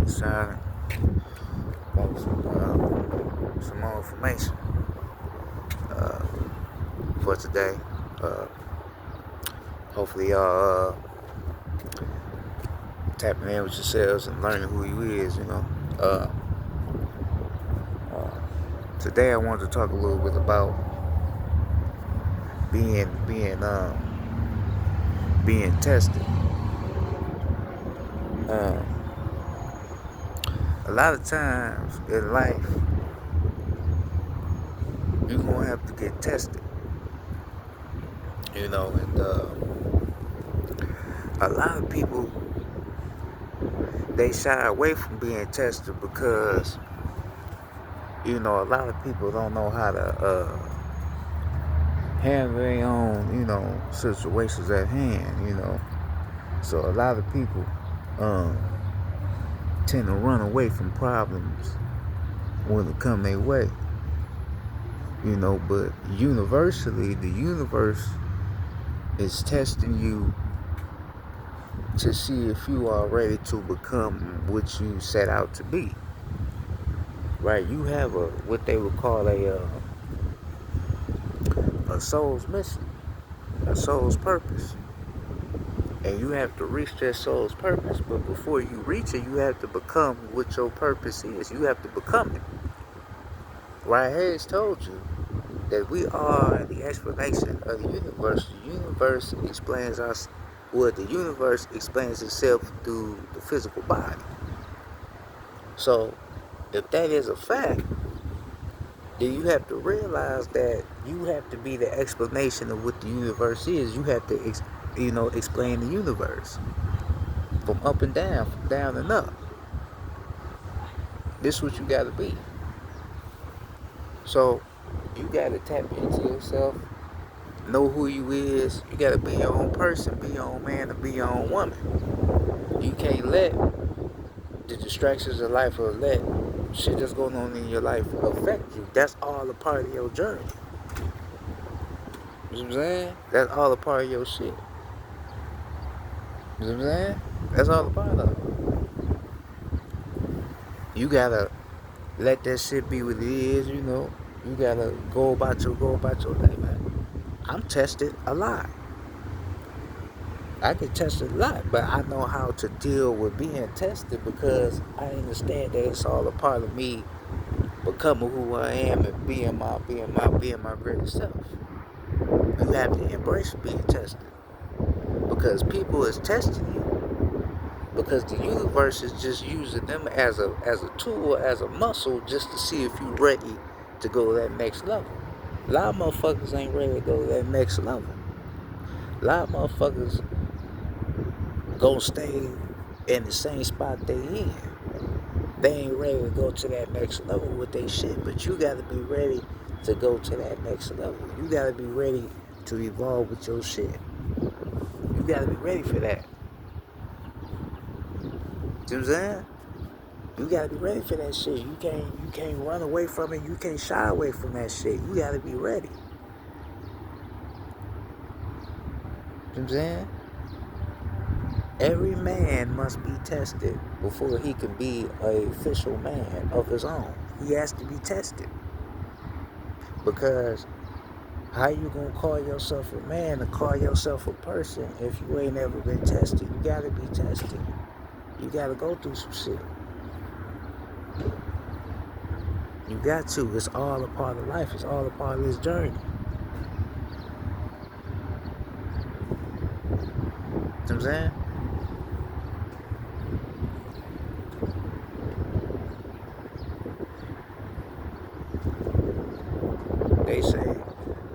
deciding about some more information uh, for today. Uh, Hopefully, y'all tapping in with yourselves and learning who you is. Uh, uh, Today, I wanted to talk a little bit about being tested. Um, a lot of times in life, you're gonna have to get tested. And a lot of people, they shy away from being tested because a lot of people don't know how to handle their own situations at hand. So a lot of people um, tend to run away from problems when it come their way. But universally, the universe is testing you to see if you are ready to become what you set out to be. Right? You have what they would call a soul's mission, a soul's purpose, and you have to reach that soul's purpose. But before you reach it, you have to become what your purpose is. You have to become it. Ryan Hayes told you that we are the explanation of the universe. The universe explains us. Well, the universe explains itself through the physical body. So, if that is a fact, then you have to realize that you have to be the explanation of what the universe is. You have to, explain the universe from up and down, from down and up. This is what you got to be. So, you got to tap into yourself, know who you is. You got to be your own person, be your own man, and be your own woman. You can't let the distractions of life or let shit that's going on in your life affect you. That's all a part of your journey. You know what I'm saying? That's all a part of your shit. You know what I'm saying? That's all a part of it. You gotta let that shit be what it is. You gotta go about your day, man. I'm tested a lot. I get tested a lot, but I know how to deal with being tested because I understand that it's all a part of me becoming who I am and being my greatest self. You have to embrace being tested because people is testing you because the universe is just using them as a tool, as a muscle, just to see if you're ready to go to that next level. A lot of motherfuckers ain't ready to go to that next level. A lot of motherfuckers gonna stay in the same spot they in. They ain't ready to go to that next level with their shit, but you gotta be ready to go to that next level. You gotta be ready to evolve with your shit. You gotta be ready for that. See what I'm saying? You gotta be ready for that shit. You can't run away from it. You can't shy away from that shit. You gotta be ready. See what I'm saying? Every man must be tested before he can be an official man of his own. He has to be tested. Because how you gonna call yourself a man and call yourself a person if you ain't ever been tested? You gotta be tested. You gotta go through some shit. You got to. It's all a part of life. It's all a part of this journey. You know what I'm saying?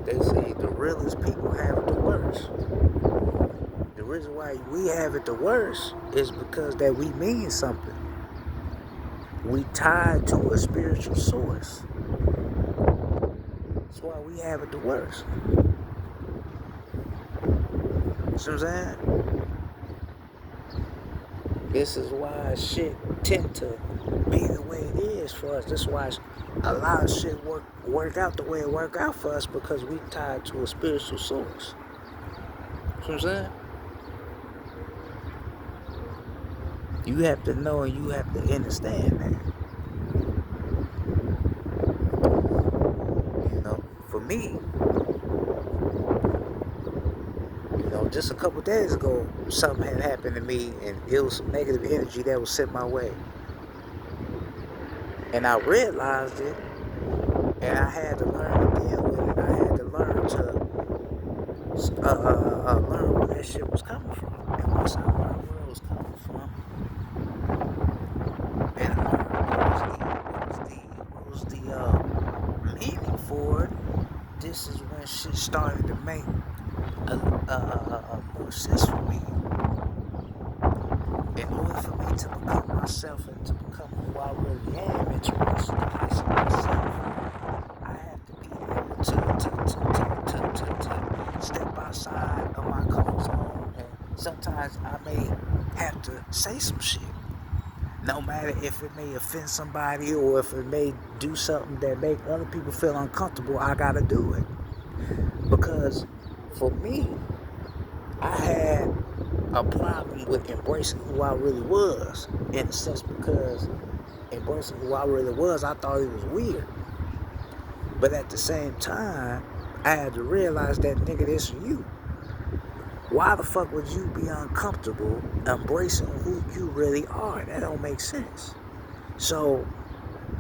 They say the realest people have it the worst. The reason why we have it the worst is because that we mean something. We tied to a spiritual source. That's why we have it the worst. See what I'm saying? This is why shit tend to be the way it is for us. This is why a lot of shit work out the way it work out for us because we tied to a spiritual source. See what I'm saying? You have to know and you have to understand that. For me, just a couple days ago, something had happened to me, and it was some negative energy that was sent my way, and I realized it, and I had to learn to deal with it. I had to learn to learn where that shit was coming from, and once I learned where it was coming from, and I learned what was the meaning for it, this is when shit started to make more sense for me. In order for me to become myself and to become who I really am and to reach the place of myself, I have to be able to step outside of my comfort zone, and sometimes I may have to say some shit. No matter if it may offend somebody or if it may do something that make other people feel uncomfortable, I gotta do it. Because for me, I had a problem with embracing who I really was, in a sense, because embracing who I really was, I thought it was weird. But at the same time, I had to realize that, nigga, this is you. Why the fuck would you be uncomfortable embracing who you really are? That don't make sense. So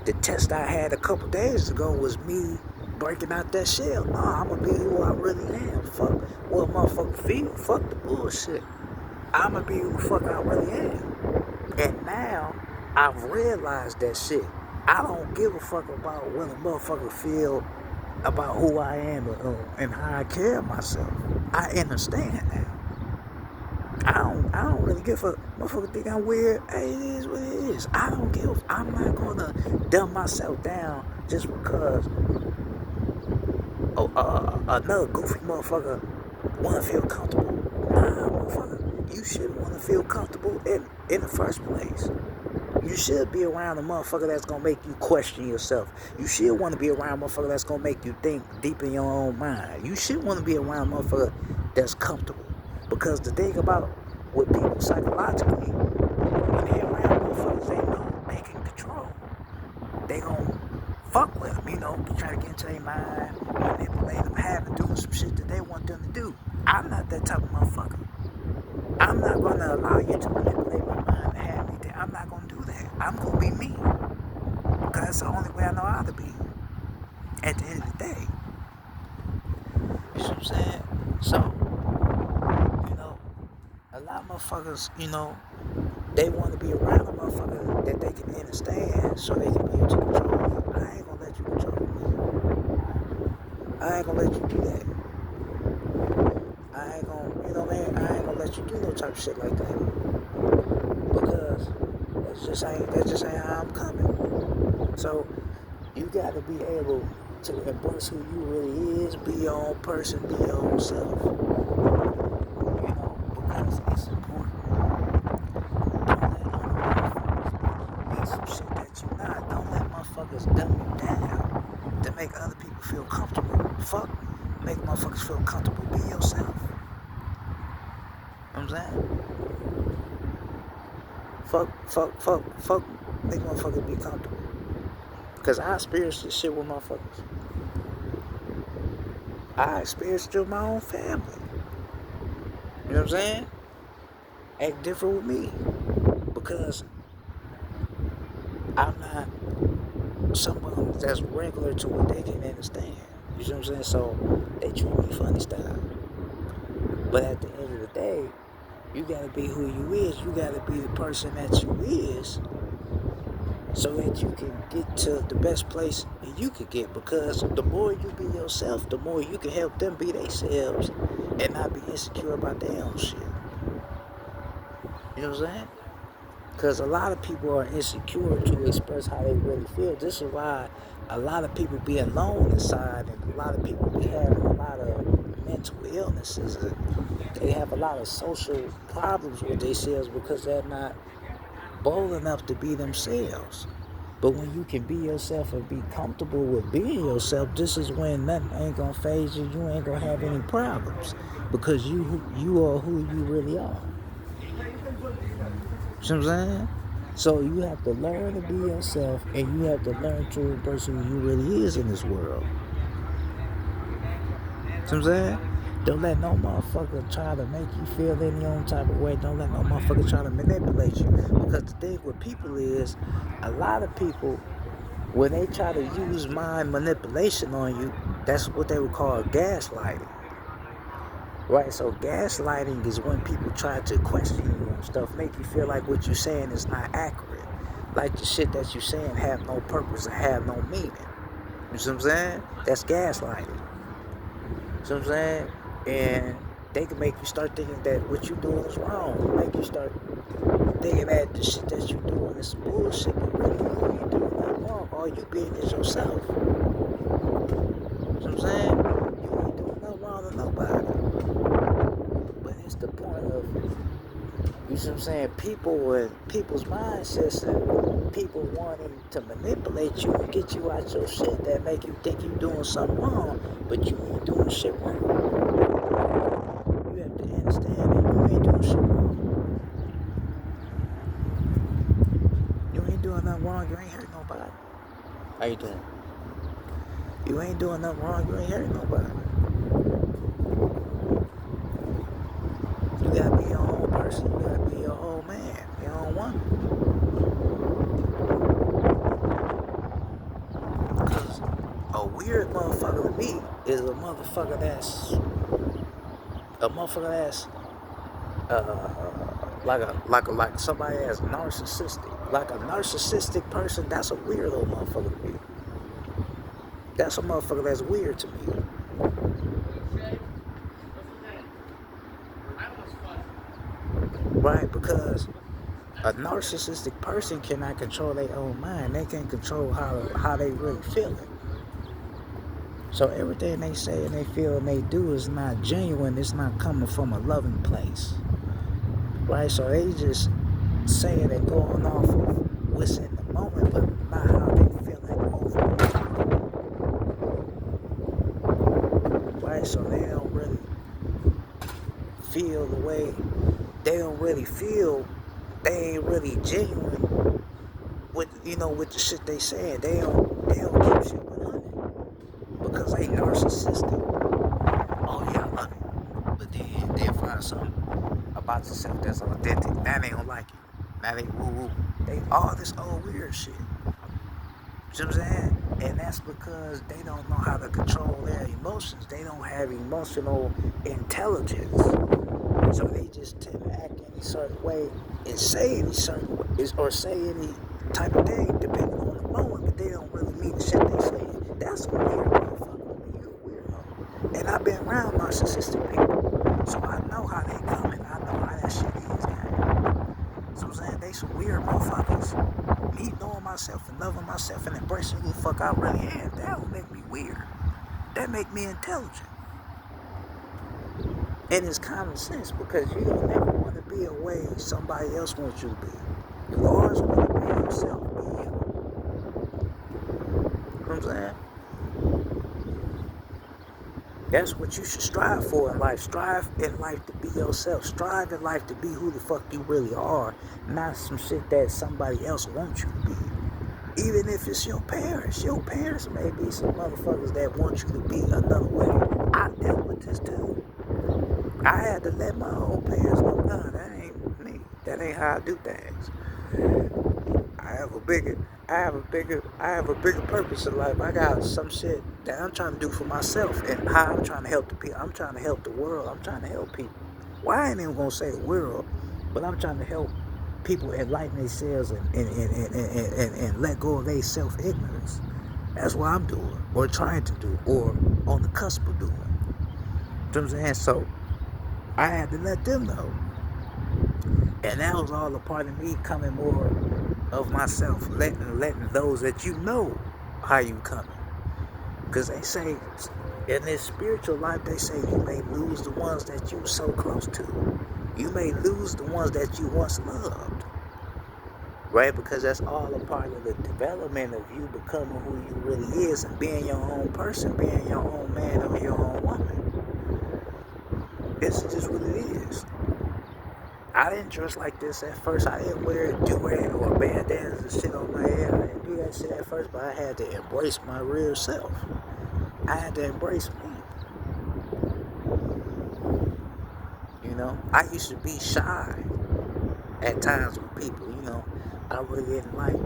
the test I had a couple days ago was me breaking out that shell. Nah, I'm gonna be who I really am. Fuck what motherfucker feel. Fuck the bullshit. I'm gonna be who the fuck I really am. And now I've realized that shit. I don't give a fuck about what a motherfucker feel about who I am and how I carry myself. I understand now. I don't really give a fuck. Motherfucker think I'm weird. Hey, it is what it is. I don't give. I'm not gonna dumb myself down just because another goofy motherfucker wanna feel comfortable. Nah, motherfucker, you shouldn't wanna feel comfortable in the first place. You should be around a motherfucker that's gonna make you question yourself. You should want to be around a motherfucker that's gonna make you think deep in your own mind. You should want to be around a motherfucker that's comfortable. Because the thing about with people psychologically, when they around motherfuckers they know they can control, they gon' fuck with them, try to get into their mind, manipulate them, have them doing some shit that they want them to do. I'm not that type of motherfucker. I'm not gonna allow you to manipulate my mind and have me there. I'm not gonna do that. I'm gonna be me. Because that's the only way I know how to be. At the end of the day. You see what I'm saying? So, a lot of motherfuckers, they want to be around a motherfucker that they can understand so they can be able to control me. I ain't gonna let you control me. I ain't gonna let you do that. I ain't gonna, I ain't gonna let you do no type of shit like that. Because that just ain't how I'm coming. So, you gotta be able to embrace who you really is, be your own person, be your own self. Because it's important. Don't let other motherfuckers be some shit that you not. Don't let motherfuckers dumb you down to make other people feel comfortable. Fuck, make motherfuckers feel comfortable. Be yourself. You know what I'm saying? Fuck, make motherfuckers be comfortable. Because I experienced this shit with motherfuckers. I experienced it with my own family. You know what I'm saying? Act different with me. Because I'm not someone that's regular to what they can understand. You see what I'm saying? So they treat me funny style. But at the end of the day, you gotta be who you is. You gotta be the person that you is, so that you can get to the best place that you could get. Because the more you be yourself, the more you can help them be themselves and not be insecure about their own shit. You know what I'm saying? Because a lot of people are insecure to express how they really feel. This is why a lot of people be alone inside, and a lot of people be having a lot of mental illnesses. And they have a lot of social problems with themselves because they're not bold enough to be themselves. But when you can be yourself and be comfortable with being yourself, this is when nothing ain't gonna phase you. You ain't gonna have any problems because you are who you really are. See what I'm saying? So you have to learn to be yourself, and you have to learn to embrace who you really is in this world. See what I'm saying? Don't let no motherfucker try to make you feel any own type of way. Don't let no motherfucker try to manipulate you. Because the thing with people is, a lot of people, when they try to use mind manipulation on you, that's what they would call gaslighting. Right, so gaslighting is when people try to question you on stuff, make you feel like what you're saying is not accurate. Like the shit that you're saying have no purpose and have no meaning. You see what I'm saying? That's gaslighting. See what I'm saying? And they can make you start thinking that what you're doing is wrong. Make you start thinking that the shit that you're doing is bullshit. But really, you ain't doing nothing wrong. All you being is yourself. See what I'm saying? You ain't doing nothing wrong to nobody. But it's the point of, you see what I'm saying, people and people's mindsets and people wanting to manipulate you and get you out your shit that make you think you're doing something wrong, but you ain't doing shit wrong. You have to understand that you ain't doing shit wrong. You ain't doing nothing wrong, you ain't hurt nobody. How you doing? You ain't doing nothing wrong, you ain't hurt nobody. You gotta be your own person, you gotta be your own man, your own woman. Because a weird motherfucker to me is a motherfucker that's like somebody that's narcissistic. Like a narcissistic person, that's a weirdo motherfucker to me. That's a motherfucker that's weird to me. Right? Because a narcissistic person cannot control their own mind. They can't control how they really feeling. So everything they say and they feel and they do is not genuine. It's not coming from a loving place. Right? So they just saying and going off of what's in the moment, but not how they feeling overall. Right? So they don't really feel the way they don't really feel. They ain't really genuine with with the shit they saying. They don't keep shit 100 because they narcissistic. Oh yeah, I love it, but then they'll find something about yourself that's authentic. Now they don't like it. Now they woo woo. They all this old weird shit. You know what I'm saying? And that's because they don't know how to control their emotions. They don't have emotional intelligence. So they just tend to act any certain way and say any certain way, or say any type of thing depending on the moment, but they don't really mean the shit they say. That's a weird motherfucker. You're a weirdo. And I've been around narcissistic people, so I know how they come and I know how that shit is, gang. So I'm saying they some weird motherfuckers. Me knowing myself and loving myself and embracing who the fuck I really am, that will make me weird. That make me intelligent. And it's common sense because you don't ever want to be a way somebody else wants you to be. You always want to be yourself, be you. You know what I'm saying? That's what you should strive for in life. Strive in life to be yourself. Strive in life to be who the fuck you really are, not some shit that somebody else wants you to be. Even if it's your parents may be some motherfuckers that want you to be another way. I dealt with this too. I had to let my own parents know, nah, that ain't me. That ain't how I do things. I have a bigger purpose in life. I got some shit that I'm trying to do for myself and how I'm trying to help the people. I'm trying to help the world. I'm trying to help people. Well, I ain't even gonna say the world, but I'm trying to help people enlighten themselves and let go of their self-ignorance. That's what I'm doing, or trying to do, or on the cusp of doing. You know what I'm saying? So I had to let them know. And that was all a part of me coming more of myself, letting those that you know how you coming. Because they say, in this spiritual life, they say you may lose the ones that you so close to. You may lose the ones that you once loved. Right? Because that's all a part of the development of you becoming who you really is and being your own person, being your own man or your own woman. It's just what it is. I didn't dress like this at first. I didn't wear do-rag or bandanas and shit on my head. I didn't do that shit at first, but I had to embrace my real self. I had to embrace me. You know, I used to be shy at times with people. You know, I really didn't like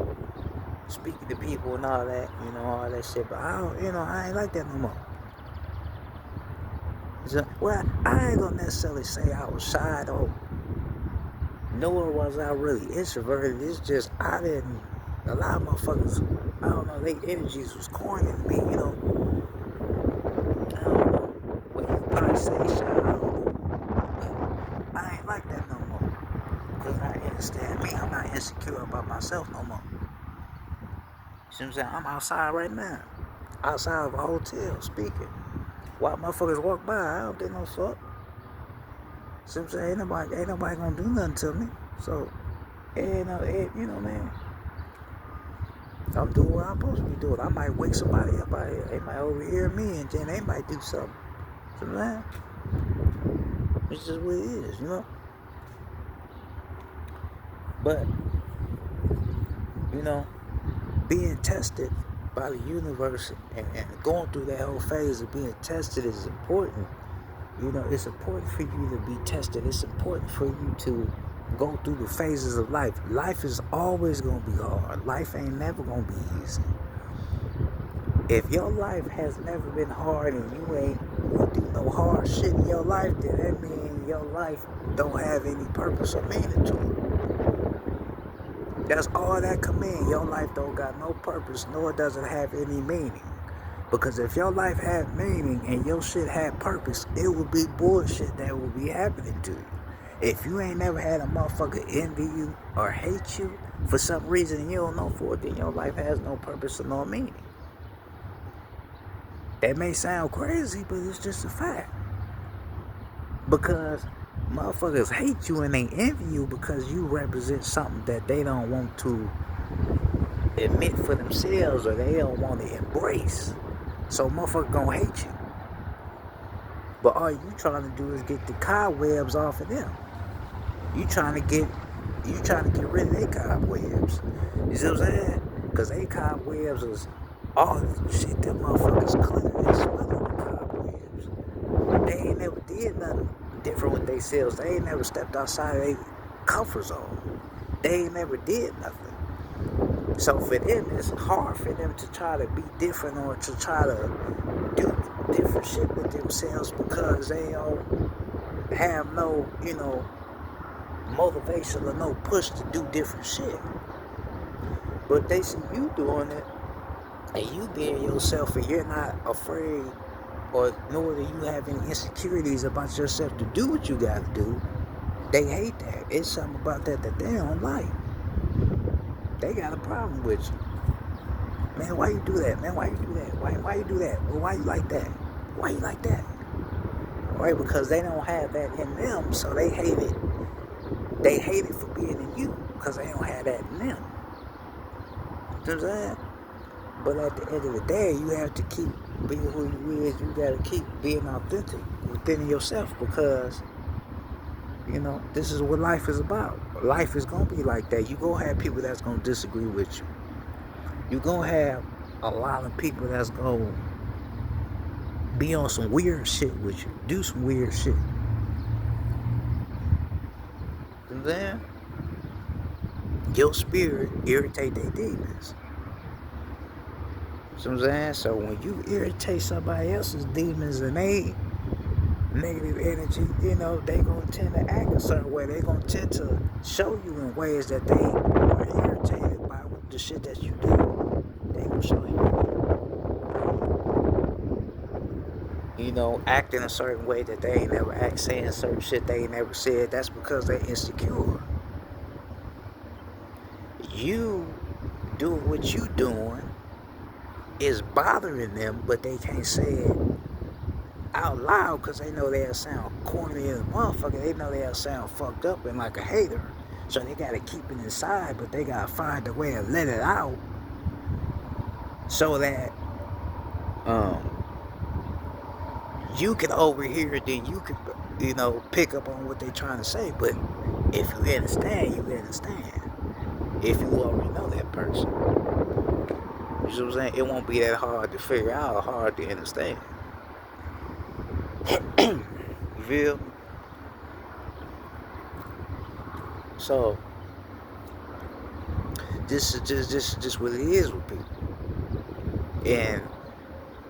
speaking to people and all that. You know, all that shit. But I don't. You know, I ain't like that no more. So, well, I ain't gonna necessarily say I was shy though. Nor was I really introverted. It's just I didn't. A lot of motherfuckers, I don't know, their energies was corny to me, you know. I don't know. What you probably say, shit, I don't know. But I ain't like that no more. Because I understand me. I'm not insecure about myself no more. You see what I'm saying? I'm outside right now. Outside of a hotel speaking. While motherfuckers walk by, I don't give no fuck. See what I'm saying? Ain't nobody gonna do nothing to me. So, you know, man. I'm doing what I'm supposed to be doing. I might wake somebody up out here. They might overhear me and then they might do something. So, man, it's just what it is, you know? But, you know, being tested by the universe and going through that whole phase of being tested is important. You know, it's important for you to be tested. It's important for you to go through the phases of life. Life is always going to be hard. Life ain't never going to be easy. If your life has never been hard and you ain't going through no hard shit in your life, then that means your life don't have any purpose or meaning to it. That's all that can mean. Your life don't got no purpose, nor does it have any meaning. Because if your life had meaning and your shit had purpose, it would be bullshit that would be happening to you. If you ain't never had a motherfucker envy you or hate you for some reason and you don't know for it, then your life has no purpose or no meaning. That may sound crazy, but it's just a fact. Because motherfuckers hate you and they envy you because you represent something that they don't want to admit for themselves or they don't want to embrace. So motherfuckers gonna hate you. But all you trying to do is get the cobwebs off of them. You trying to get rid of their cobwebs. You see what I'm saying? Because they cobwebs is all shit them motherfuckers clean and smelling the cobwebs. They ain't never did nothing different with themselves. They ain't never stepped outside of their comfort zone. They ain't never did nothing. So for them, it's hard for them to try to be different or to try to do different shit with themselves because they don't have no, you know, motivation or no push to do different shit. But they see you doing it and you being yourself and you're not afraid or nor do you have any insecurities about yourself to do what you gotta do. They hate that. It's something about that that they don't like. They got a problem with you. Man, why you do that? Man, why you do that? Why you do that? Well, why you like that? Why you like that? Right? Because they don't have that in them, so they hate it. They hate it for being in you because they don't have that in them. You know what I'm saying? But at the end of the day, you have to keep being who you is. You got to keep being authentic within yourself because, you know, this is what life is about. Life is going to be like that. You're going to have people that's going to disagree with you. You're going to have a lot of people that's going to be on some weird shit with you. Do some weird shit. And then your spirit irritate their demons. You know what I'm saying? So when you irritate somebody else's demons and they negative energy, you know, they gonna tend to act a certain way. They gonna tend to show you in ways that they are irritated by the shit that you do. They gonna show you. You know, act in a certain way that they ain't never act, saying certain shit they ain't never said. That's because they insecure. You doing what you doing is bothering them, but they can't say it out loud because they know they'll sound corny as a motherfucker. They know they'll sound fucked up and like a hater. So they gotta keep it inside, but they gotta find a way to let it out so that you can overhear it, then you can, you know, pick up on what they're trying to say. But If you understand, you understand. If you already know that person. You see what I'm saying? It won't be that hard to figure out or hard to understand. You feel? So this is just what it is with people. And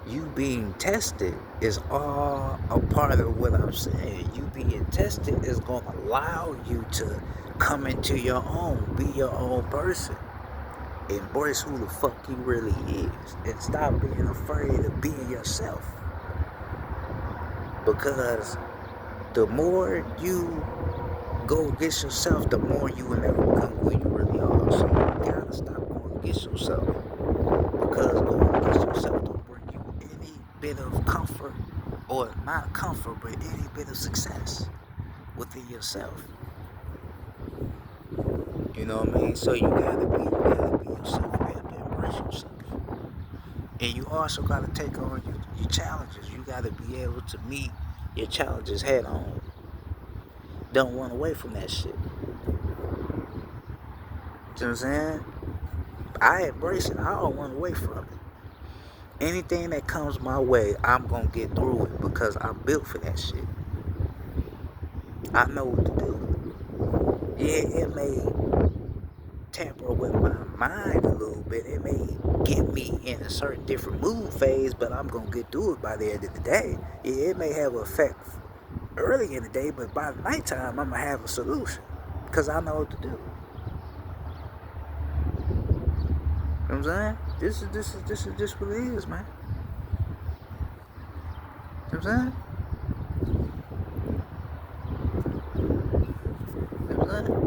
you being tested is all a part of what I'm saying. You being tested is gonna allow you to come into your own, be your own person. Embrace who the fuck you really is. And stop being afraid of being yourself. Because the more you go against yourself, the more you will never become who you really are. So you gotta stop going against yourself. Because going against yourself don't bring you any bit of comfort, or not comfort, but any bit of success within yourself. You know what I mean? So you gotta be yourself. You have to embrace yourself. And you also gotta take on your challenges. You gotta be able to meet your challenges head on. Don't run away from that shit. You know what I'm saying? I embrace it. I don't run away from it. Anything that comes my way, I'm gonna get through it because I'm built for that shit. I know what to do. Yeah, it may tamper with my mind a little bit. It may get me in a certain different mood phase, but I'm gonna get through it by the end of the day. Yeah, it may have an effect early in the day, but by the nighttime, I'm gonna have a solution because I know what to do. You know what I'm saying? This is just what it is, man. You know what I'm saying? You know what I'm saying?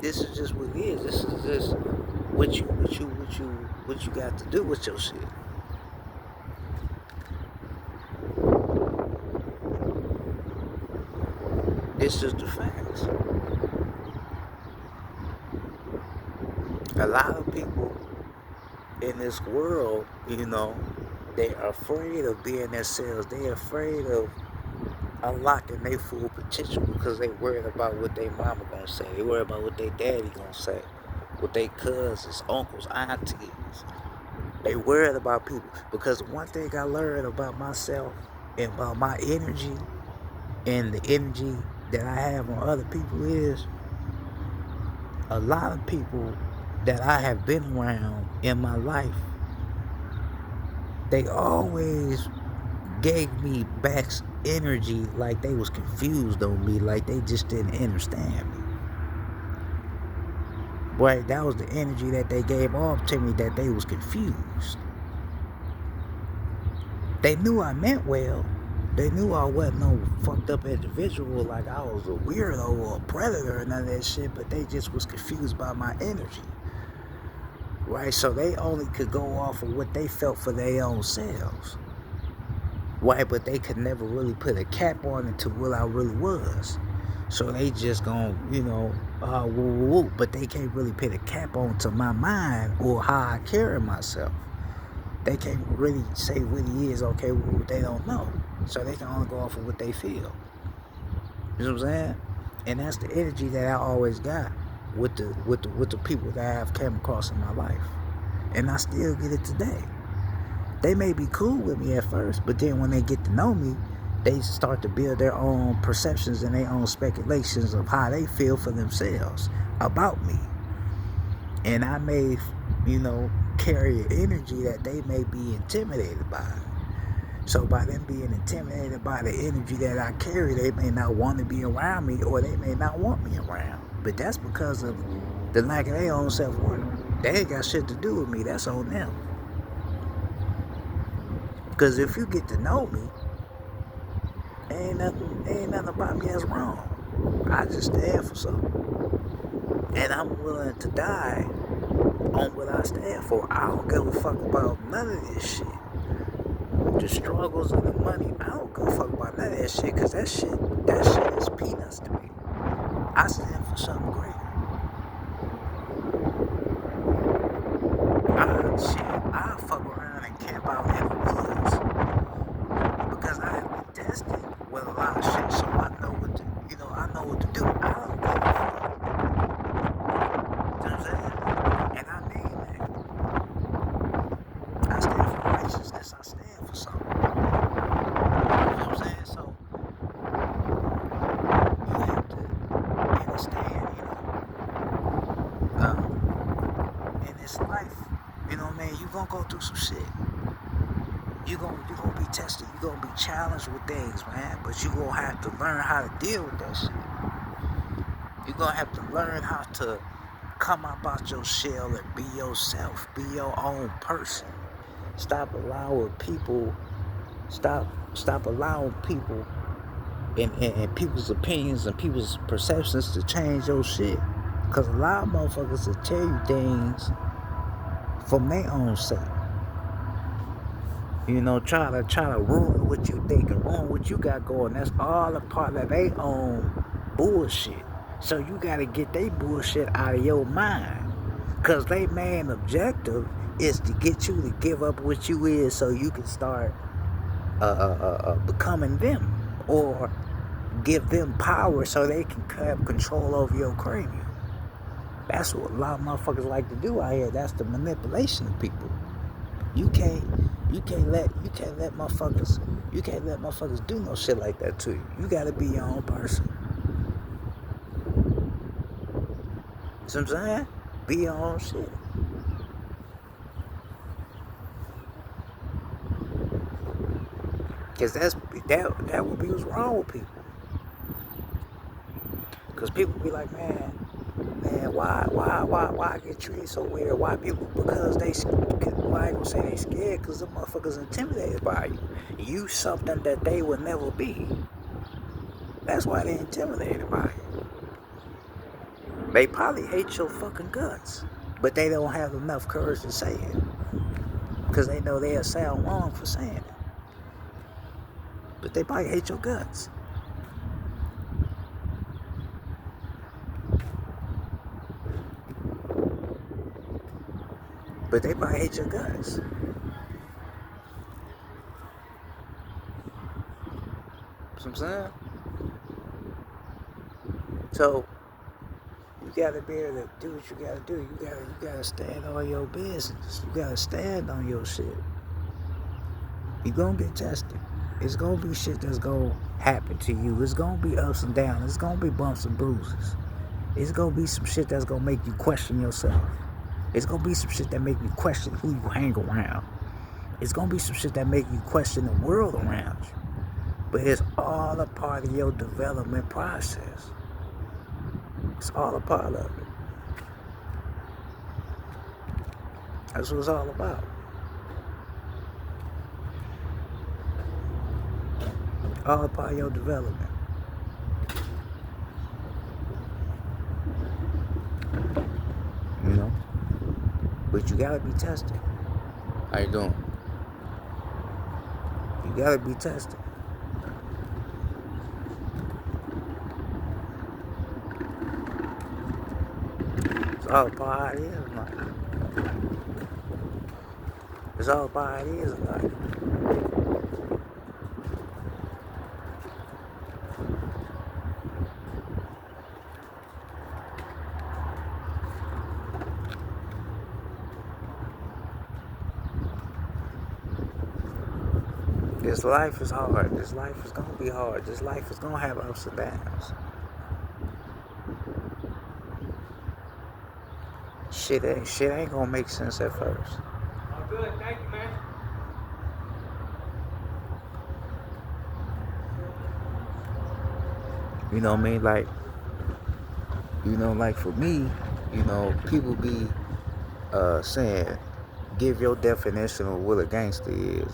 This is just what it is. This is just what you got to do with your shit. It's just the facts. A lot of people in this world, they're afraid of being themselves. They're afraid of unlocking their full potential because they worried about what their mama gonna say. They worried about what their daddy gonna say. What their cousins, uncles, aunties. They worried about people. Because one thing I learned about myself and about my energy and the energy that I have on other people is a lot of people that I have been around in my life, they always gave me back energy like they was confused on me, like they just didn't understand me. Right, that was the energy that they gave off to me, that they was confused. They knew I meant well. They knew I wasn't no fucked up individual, like I was a weirdo or a predator or none of that shit, but they just was confused by my energy. Right, so they only could go off of what they felt for their own selves. Right, but they could never really put a cap on it to what I really was. So they just gon', woo, woo, woo, but they can't really put a cap on to my mind or how I carry myself. They can't really say what he is, okay, well, they don't know. So they can only go off of what they feel. You know what I'm saying? And that's the energy that I always got with the people that I've came across in my life. And I still get it today. They may be cool with me at first, but then when they get to know me, they start to build their own perceptions and their own speculations of how they feel for themselves about me. And I may, carry an energy that they may be intimidated by. So by them being intimidated by the energy that I carry, they may not want to be around me, or they may not want me around. But that's because of the lack of their own self-worth. They ain't got shit to do with me. That's on them. Because if you get to know me, ain't nothing about me that's wrong. I just stand for something. And I'm willing to die on what I stand for. I don't give a fuck about none of this shit. The struggles and the money, I don't give a fuck about none of that shit, because that shit is peanuts to me. I stand for something greater. I fuck around and camp out in the woods because I have been tested with a lot of shit, so I know what understand, in this life, man, you gonna go through some shit. You gonna be tested. You gonna be challenged with things, man. But you gonna have to learn how to deal with that shit. You gonna have to learn how to come up out your shell and be yourself. Be your own person. Stop allowing people. Stop allowing people and people's opinions and people's perceptions to change your shit. Cause a lot of motherfuckers will tell you things from their own sake. Try to ruin what you think and ruin what you got going. That's all a part of their own bullshit. So you gotta get their bullshit out of your mind. Cause their main objective is to get you to give up what you is so you can start becoming them. Or give them power so they can have control over your cranium. That's what a lot of motherfuckers like to do out here. That's the manipulation of people. You can't let motherfuckers do no shit like that to you. You gotta be your own person. See what I'm saying? Be your own shit. Cause that would be what's wrong with people. Cause people be like, man, why get treated so weird? Why people? Because I ain't gonna say they scared, cause the motherfuckers intimidated by you. You something that they would never be. That's why they intimidated by you. They probably hate your fucking guts, but they don't have enough courage to say it, cause they know they'll sound wrong for saying it. But they probably hate your guts. But they probably hate your guts. See what I'm saying? So you gotta be able to do what you gotta do. You gotta stand on your business. You gotta stand on your shit. You gonna get tested. It's gonna be shit that's gonna happen to you. It's gonna be ups and downs. It's gonna be bumps and bruises. It's gonna be some shit that's gonna make you question yourself. It's gonna be some shit that make you question who you hang around. It's gonna be some shit that make you question the world around you. But it's all a part of your development process. It's all a part of it. That's what it's all about. All a part of your development. But you gotta be tested. How you doing? You gotta be tested. It's all about how it is in life. It's all about how it is in life. This life is hard. This life is gonna be hard. This life is gonna have ups and downs. Shit ain't gonna make sense at first. Oh, good. Thank you, man. You know what I mean? Like for me, people be saying, give your definition of what a gangster is.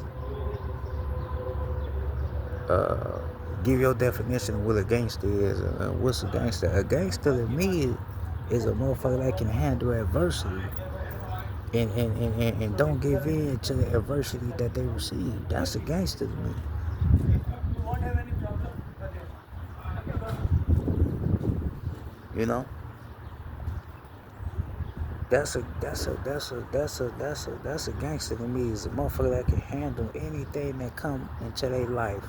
Give your definition of what a gangster is. What's a gangster? A gangster to me is a motherfucker that can handle adversity and don't give in to the adversity that they receive. That's a gangster to me. You won't have any problem. You know? That's a gangster to me. Is a motherfucker that can handle anything that come into their life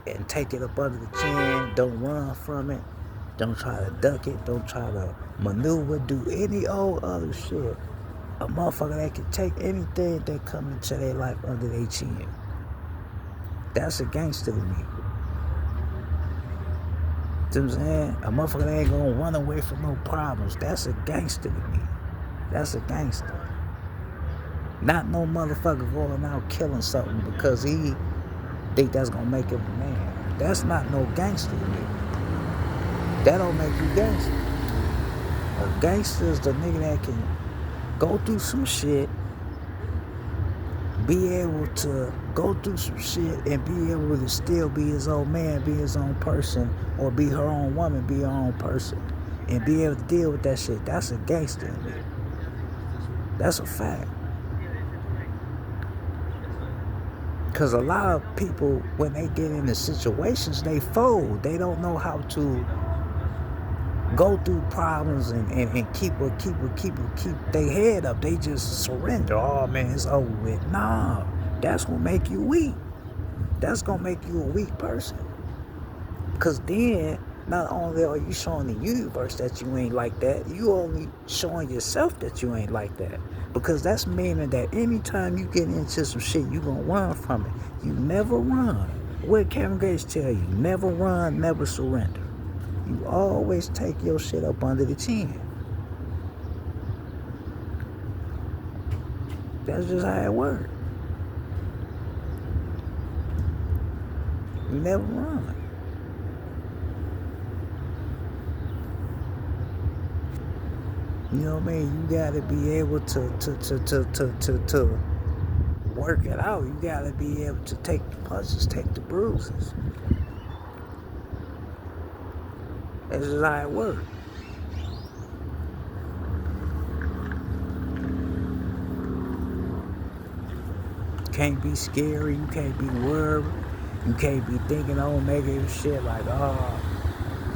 and take it up under the chin, don't run from it, don't try to duck it, don't try to maneuver, do any old other shit. A motherfucker that can take anything that come into their life under their chin. That's a gangster to me. You know what I'm saying? A motherfucker ain't gonna run away from no problems. That's a gangster to me. That's a gangster. Not no motherfucker going out killing something because he think that's gonna make him a man. That's not no gangster to me. That don't make you gangster. A gangster is the nigga that can go through some shit, be able to go through some shit and be able to still be his own man, be his own person, or be her own woman, be her own person, and be able to deal with that shit. That's a gangster to me. That's a fact. Because a lot of people, when they get into situations, they fold. They don't know how to go through problems and keep their head up. They just surrender. Oh man, it's over with. Nah, that's gonna make you weak. That's gonna make you a weak person. Because then, not only are you showing the universe that you ain't like that, you only showing yourself that you ain't like that. Because that's meaning that anytime you get into some shit, you gonna run from it. You never run. What Kevin Gates tell you? Never run, never surrender. You always take your shit up under the chin. That's just how it works. You never run. You know what I mean? You gotta be able to work it out. You gotta be able to take the punches, take the bruises. That's just how it works. You can't be scary. You can't be worried. You can't be thinking all negative shit like, oh,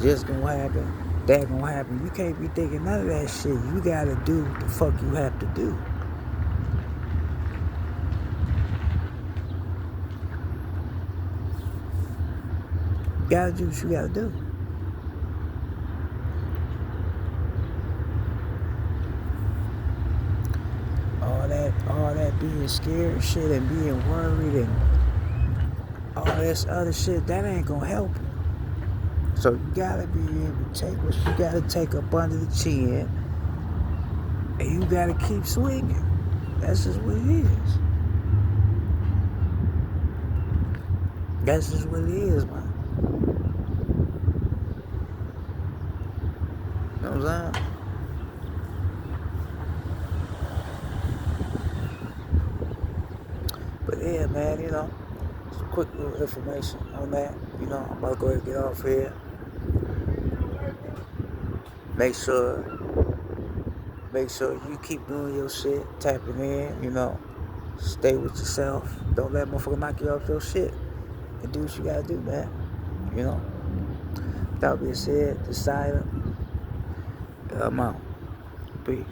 this gonna happen, that gonna happen. You can't be thinking none of that shit. You gotta do what the fuck you have to do. You gotta do what you gotta do. All that being scared and shit and being worried and all this other shit, that ain't gonna help you. So you gotta be able to take what you gotta take up under the chin, and you gotta keep swinging. That's just what it is. That's just what it is, man. You know what I'm saying? But yeah, man, you know, some quick little information on that. You know, I'm about to go ahead and get off here. Make sure you keep doing your shit, tapping in, you know. Stay with yourself. Don't let motherfucker knock you off your shit. And do what you gotta do, man. You know. That being said, Decider, I'm out. Peace.